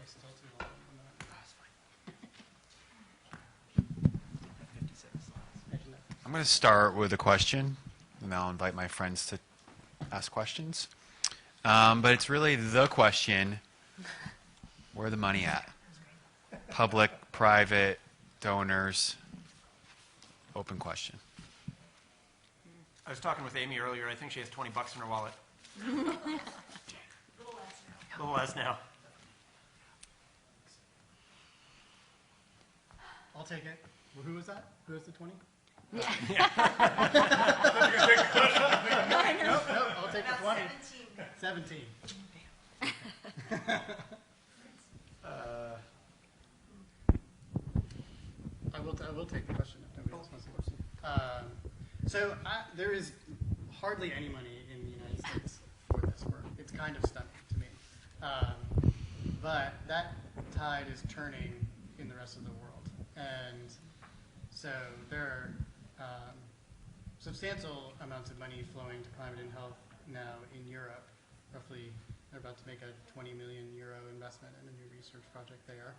probably still too long. I'm going to start with a question, and I'll invite my friends to ask questions. But it's really the question, where the money at? Public, private, donors, open question. I was talking with Amy earlier. I think she has $20 in her wallet. A little less now. I'll take it. Well, who was that? Who was the 20? Yeah. Nope, I'll take the 20. 17. I will take the question if nobody else wants the question. So there is hardly any money in the United States for this work. It's kind of stunning to me. But that tide is turning in the rest of the world. And so there are substantial amounts of money flowing to climate and health now in Europe. Roughly, they're about to make a 20 million euro investment in a new research project there.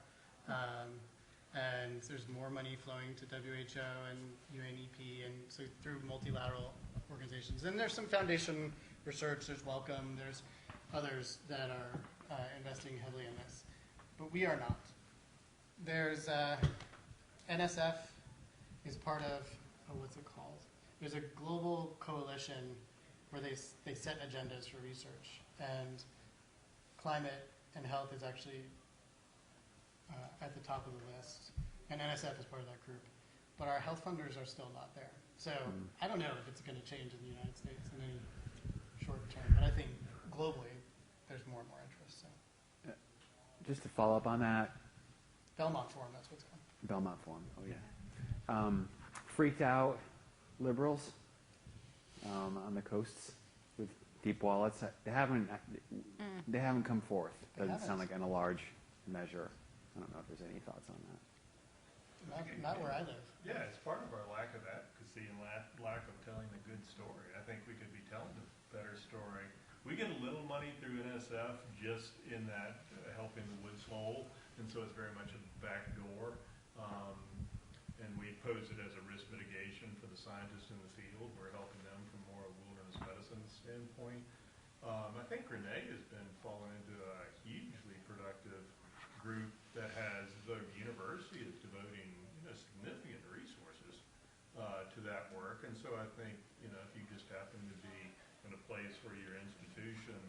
And there's more money flowing to WHO and UNEP, and so through multilateral organizations. And there's some foundation research, there's Wellcome, there's others that are investing heavily in this. But we are not. There's NSF is part of, what's it called? There's a global coalition where they set agendas for research. And climate and health is actually at the top of the list. And NSF is part of that group. But our health funders are still not there. So I don't know if it's going to change in the United States in any short term. But I think globally, there's more and more interest. So. Just to follow up on that. Belmont Forum, that's what's called. Belmont Forum, oh yeah. Freaked out liberals on the coasts with deep wallets. They haven't come forth. Doesn't sound like in a large measure. I don't know if there's any thoughts on that. Not where I live. Yeah, it's part of our lack of advocacy and lack of telling a good story. I think we could be telling a better story. We get a little money through NSF just in that helping the woods whole, and so it's very much a back door. And we pose it as a risk mitigation for the scientists in the field. We're helping them from more a wilderness medicine standpoint. I think Renee has been falling into a hugely productive group that has the university is devoting significant resources to that work. And so I think if you just happen to be in a place where your institution,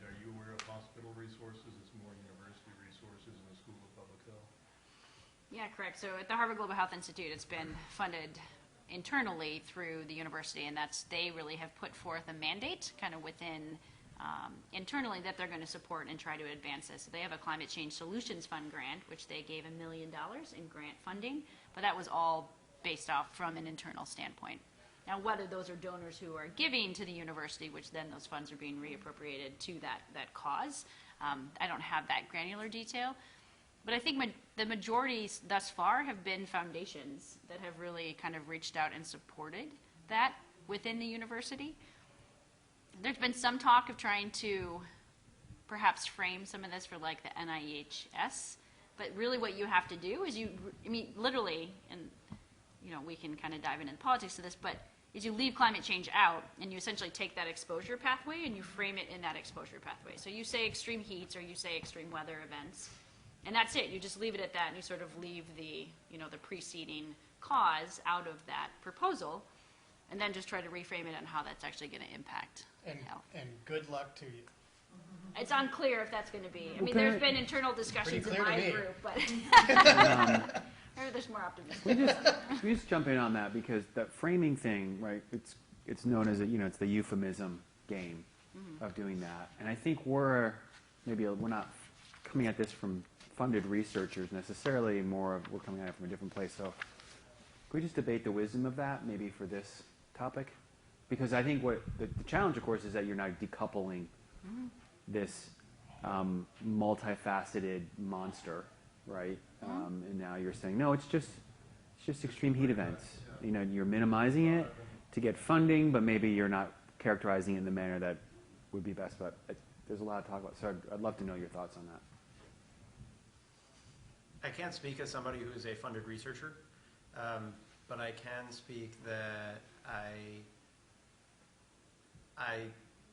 are you aware of hospital resources? It's more university resources in the School of Public Health. Yeah, correct. So at the Harvard Global Health Institute, it's been funded internally through the university, and they really have put forth a mandate kind of within internally that they're going to support and try to advance this. So they have a Climate Change Solutions Fund grant, which they gave $1 million in grant funding, but that was all based off from an internal standpoint. Now, whether those are donors who are giving to the university, which then those funds are being reappropriated to that cause, I don't have that granular detail. But I think the majority thus far have been foundations that have really kind of reached out and supported that within the university. There's been some talk of trying to perhaps frame some of this for like the NIHS, but really what you have to do is literally, and we can kind of dive into the politics of this, but is you leave climate change out and you essentially take that exposure pathway and you frame it in that exposure pathway. So you say extreme heat or you say extreme weather events, and that's it. You just leave it at that and you sort of leave the preceding cause out of that proposal, and then just try to reframe it on how that's actually going to impact health. And good luck to you. It's unclear if that's going to be. There's been internal discussions in my group, but maybe there's more optimism. We just jump in on that because that framing thing, right? It's known as it's the euphemism game of doing that, and I think we're not coming at this from funded researchers necessarily. We're coming at it from a different place. So, could we just debate the wisdom of that maybe for this topic? Because I think what the challenge, of course, is that you're not decoupling this multifaceted monster, right? And now you're saying, no, it's just extreme heat events. You're minimizing it to get funding, but maybe you're not characterizing it in the manner that would be best. But there's a lot to talk about. So I'd love to know your thoughts on that. I can't speak as somebody who is a funded researcher, but I can speak that I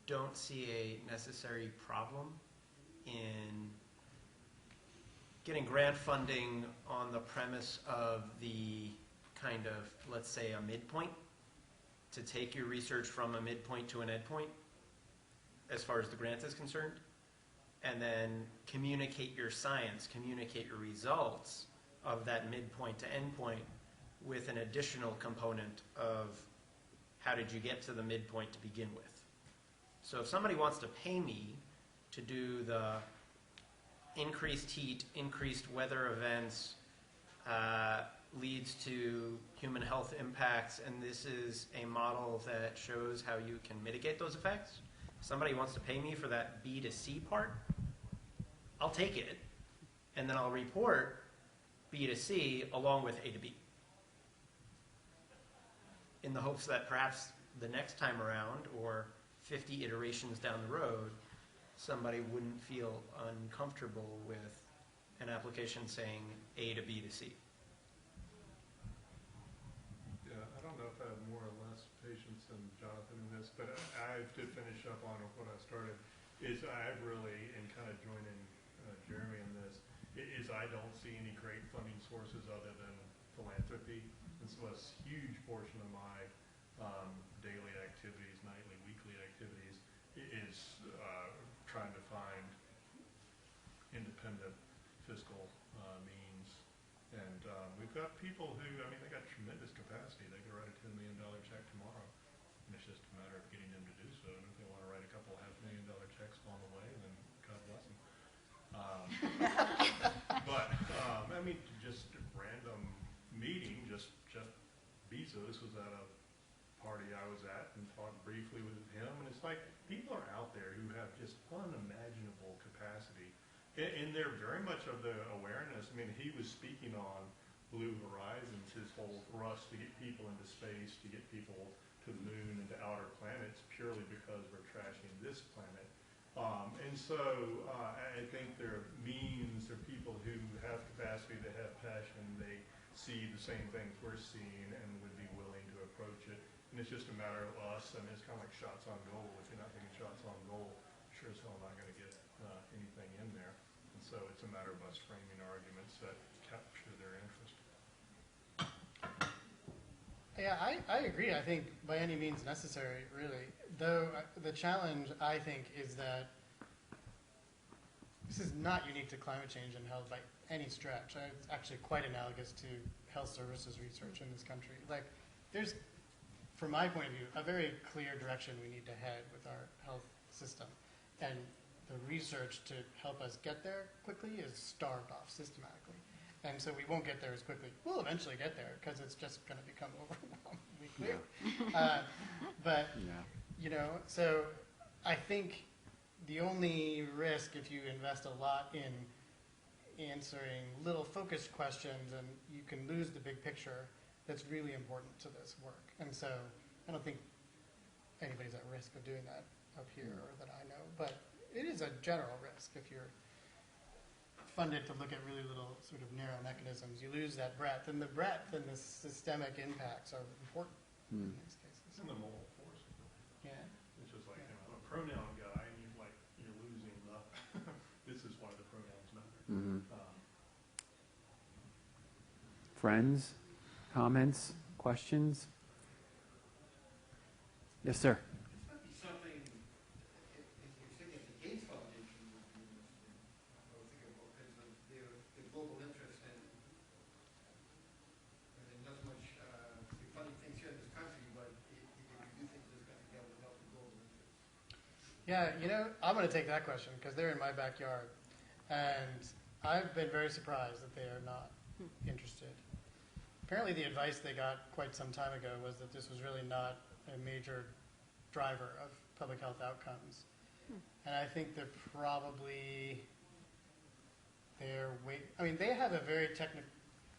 don't see a necessary problem in getting grant funding on the premise of the kind of, let's say, a midpoint, to take your research from a midpoint to an endpoint, as far as the grant is concerned, and then communicate your science, communicate your results of that midpoint to endpoint with an additional component of how did you get to the midpoint to begin with. So if somebody wants to pay me to do the increased heat, increased weather events, leads to human health impacts, and this is a model that shows how you can mitigate those effects, if somebody wants to pay me for that B to C part, I'll take it, and then I'll report B to C along with A to B, in the hopes that perhaps the next time around, or 50 iterations down the road, somebody wouldn't feel uncomfortable with an application saying A to B to C. Yeah, I don't know if I have more or less patience than Jonathan in this, but I to finish up on what I started, is I've really, and kind of joining Jeremy in this, is I don't see any great funding sources other than philanthropy. And so a huge portion of my daily activities, nightly, weekly activities, is trying to find independent fiscal means. And we've got people who, I mean, they got tremendous capacity. They could write a $10 million check tomorrow. And it's just a matter of getting them to do so. And if they want to write a couple $500,000 checks along the way, then God bless them. But, I mean, just a random meeting, just Bezos was at a party I was at and talked briefly with him. And it's like, people are out there who have just unimaginable capacity. And they're very much of the awareness. I mean, he was speaking on Blue Horizons, his whole thrust to get people into space, to get people to the moon and to outer planets, purely because we're trashing this planet. And so I think there are means, there are people who have capacity, they have passion, they see the same things we're seeing and would be willing to approach it. And it's just a matter of us. I mean, it's kind of like shots on goal. If you're not taking shots on goal, sure as hell not going to get anything in there. And so it's a matter of us framing arguments that capture their interest. Yeah, I agree. I think by any means necessary, really. Though the challenge, I think, is that this is not unique to climate change and health by any stretch. It's actually quite analogous to health services research in this country. Like, there's, from my point of view, a very clear direction we need to head with our health system. And the research to help us get there quickly is starved off systematically. And so we won't get there as quickly. We'll eventually get there because it's just going to become overwhelmingly clear. But, you know, so I think the only risk if you invest a lot in answering little focused questions, and you can lose the big picture that's really important to this work. And so I don't think anybody's at risk of doing that up here or that I know. But it is a general risk if you're funded to look at really little sort of narrow mechanisms. You lose that breadth, and the breadth and the systemic impacts are important in these cases. It's in the moral force. Yeah. It's just like, you know, I'm a pronoun guy, and you're losing the, this is why the pronouns matter. Friends, comments, questions? Yes, sir. This might be something, if you're thinking of the Gates Foundation would be interested in, I was thinking about because of their global interest in, and not so much funding things here in this country, but if you do things in this country, that would help the global interest. Yeah, you know, I'm going to take that question because they're in my backyard. And I've been very surprised that they are not interested. Apparently the advice they got quite some time ago was that this was really not a major driver of public health outcomes. And I think they're probably, I mean, they have a very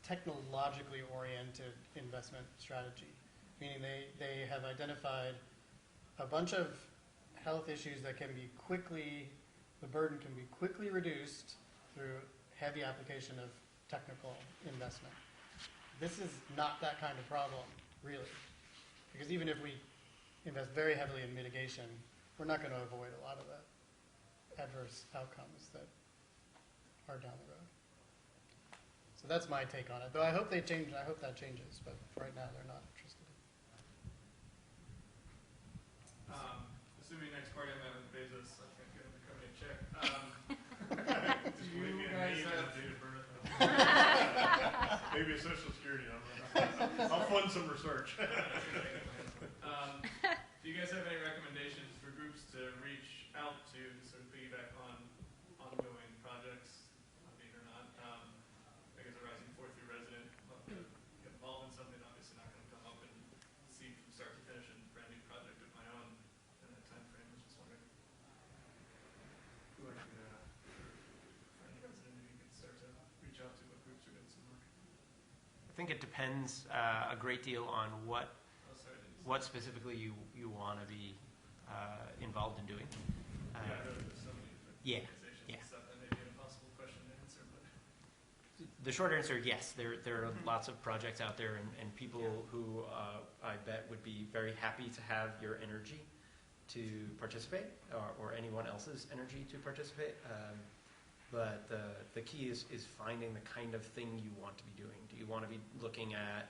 technologically oriented investment strategy, meaning they have identified a bunch of health issues that can be quickly the burden can be quickly reduced through heavy application of technical investment. This is not that kind of problem, really. Because even if we invest very heavily in mitigation, we're not going to avoid a lot of the adverse outcomes that are down the road. So that's my take on it. Though I hope they change. I hope that changes. But right now, they're not interested. Assuming next party I'm at with Bezos, I can't get him to cut me a check. Just Do leave you me a guys name and have- a date of birth. Maybe a social security number. I'll fund some research. Do you guys have any recommendations for groups to reach out to sort of piggyback on ongoing projects, upbeat or not? I guess a rising fourth year resident, love to get involved in something, obviously not going to come up and see from start to finish a brand new project of my own in that time frame. I was just wondering who I could, for any resident who you could start to reach out to, what groups are doing some work. I think it depends a great deal on what specifically you want to be involved in doing. Yeah, I know there's so many different Yeah, organizations yeah. and stuff. That may be an impossible question to answer, but The short answer, yes. There are lots of projects out there, and people who I bet would be very happy to have your energy to participate, or anyone else's energy to participate. But the key is finding the kind of thing you want to be doing. Do you want to be looking at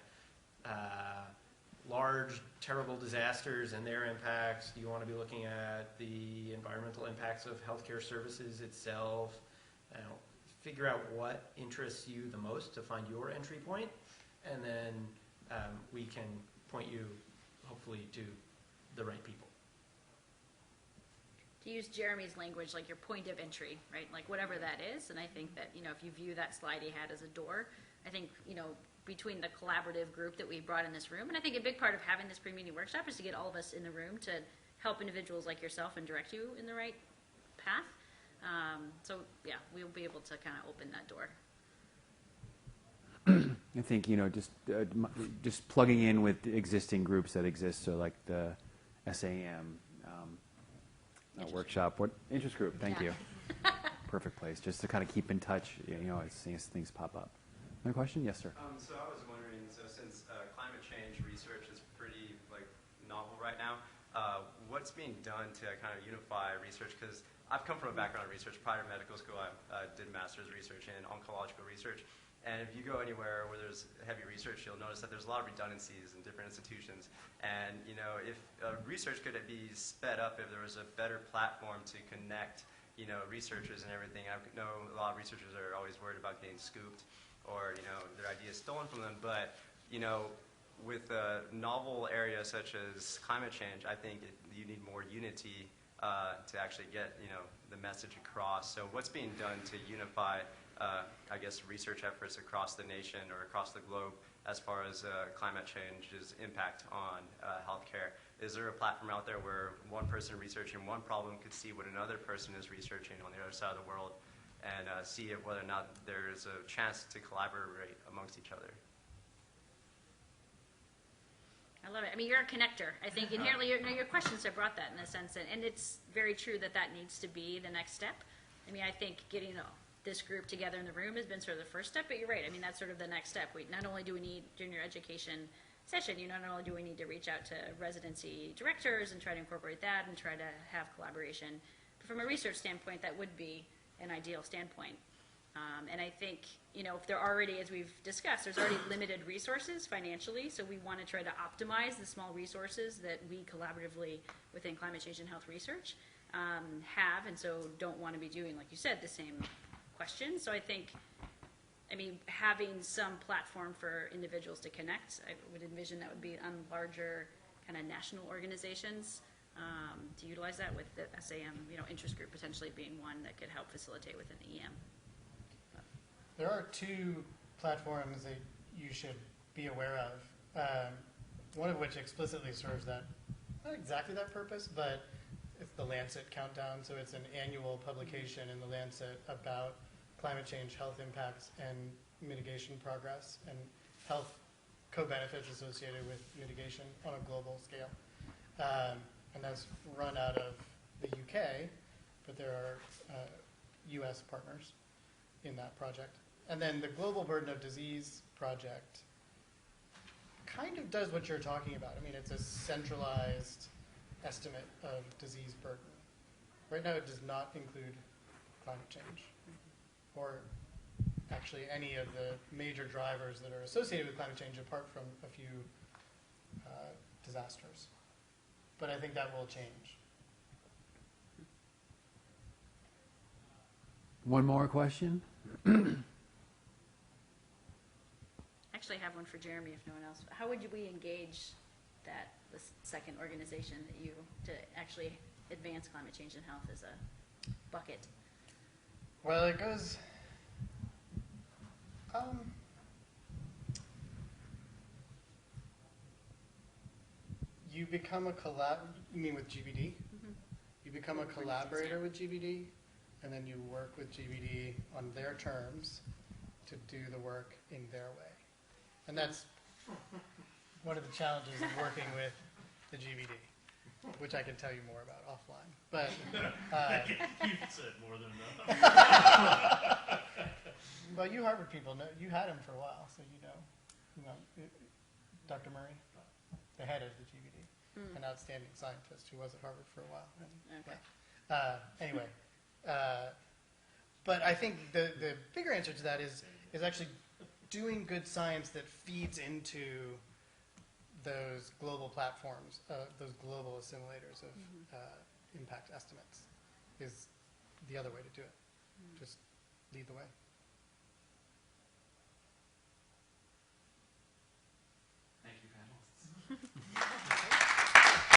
large, terrible disasters and their impacts? Do you want to be looking at the environmental impacts of healthcare services itself? Figure out what interests you the most to find your entry point, and then we can point you, hopefully, to the right people. To use Jeremy's language, like your point of entry, right? Like whatever that is. And I think that, if you view that slide he had as a door, I think, between the collaborative group that we brought in this room, and I think a big part of having this pre-meeting workshop is to get all of us in the room to help individuals like yourself and direct you in the right path. So yeah, we'll be able to kind of open that door. I think just plugging in with existing groups that exist, so like the SAEM workshop, interest group. Thank you. Perfect place, just to kind of keep in touch. As things pop up. Another question? Yes, sir. So I was wondering, since climate change research is pretty novel right now, what's being done to kind of unify research? Because I've come from a background in research. Prior to medical school, I did master's research in oncological research. And if you go anywhere where there's heavy research, you'll notice that there's a lot of redundancies in different institutions. And if research could be sped up, if there was a better platform to connect, researchers and everything. I know a lot of researchers are always worried about getting scooped or their ideas stolen from them. But with a novel area such as climate change, I think you need more unity to actually get the message across. So what's being done to unify research efforts across the nation or across the globe as far as climate change's impact on healthcare? Is there a platform out there where one person researching one problem could see what another person is researching on the other side of the world and see whether or not there is a chance to collaborate amongst each other? I love it. I mean, you're a connector. I think inherently, your questions have brought that in a sense, and it's very true that needs to be the next step. I mean, I think getting this group together in the room has been sort of the first step, but you're right. I mean, that's sort of the next step. Not only do we need junior education session, not only do we need to reach out to residency directors and try to incorporate that and try to have collaboration, but from a research standpoint, that would be an ideal standpoint. And I think, if there already, as we've discussed, there's already limited resources financially, so we want to try to optimize the small resources that we collaboratively within climate change and health research have, and so don't want to be doing, like you said, the same questions. So I think, having some platform for individuals to connect, I would envision that would be on larger kind of national organizations to utilize that, with the SAEM, interest group potentially being one that could help facilitate within the EM. There are two platforms that you should be aware of, one of which explicitly serves that, not exactly that purpose, but it's the Lancet Countdown. So it's an annual publication in the Lancet about climate change, health impacts, and mitigation progress, and health co-benefits associated with mitigation on a global scale. And that's run out of the UK, but there are U.S. partners in that project. And then the Global Burden of Disease project kind of does what you're talking about. I mean, it's a centralized estimate of disease burden. Right now, it does not include climate change, or actually any of the major drivers that are associated with climate change, apart from a few disasters. But I think that will change. One more question? Actually, I have one for Jeremy if no one else. How would we engage the second organization to actually advance climate change and health as a bucket? Well, it goes. You become a you mean with GBD? Mm-hmm. You become a collaborator with GBD, and then you work with GBD on their terms to do the work in their way. And that's one of the challenges of working with the GBD, which I can tell you more about offline. But You've said more than enough. well, you Harvard people know you had him for a while, so you know Dr. Murray, the head of the GBD, an outstanding scientist who was at Harvard for a while. And, Okay. yeah. Anyway, but I think the bigger answer to that is actually doing good science that feeds into those global platforms, those global assimilators of impact estimates, is the other way to do it. Just lead the way.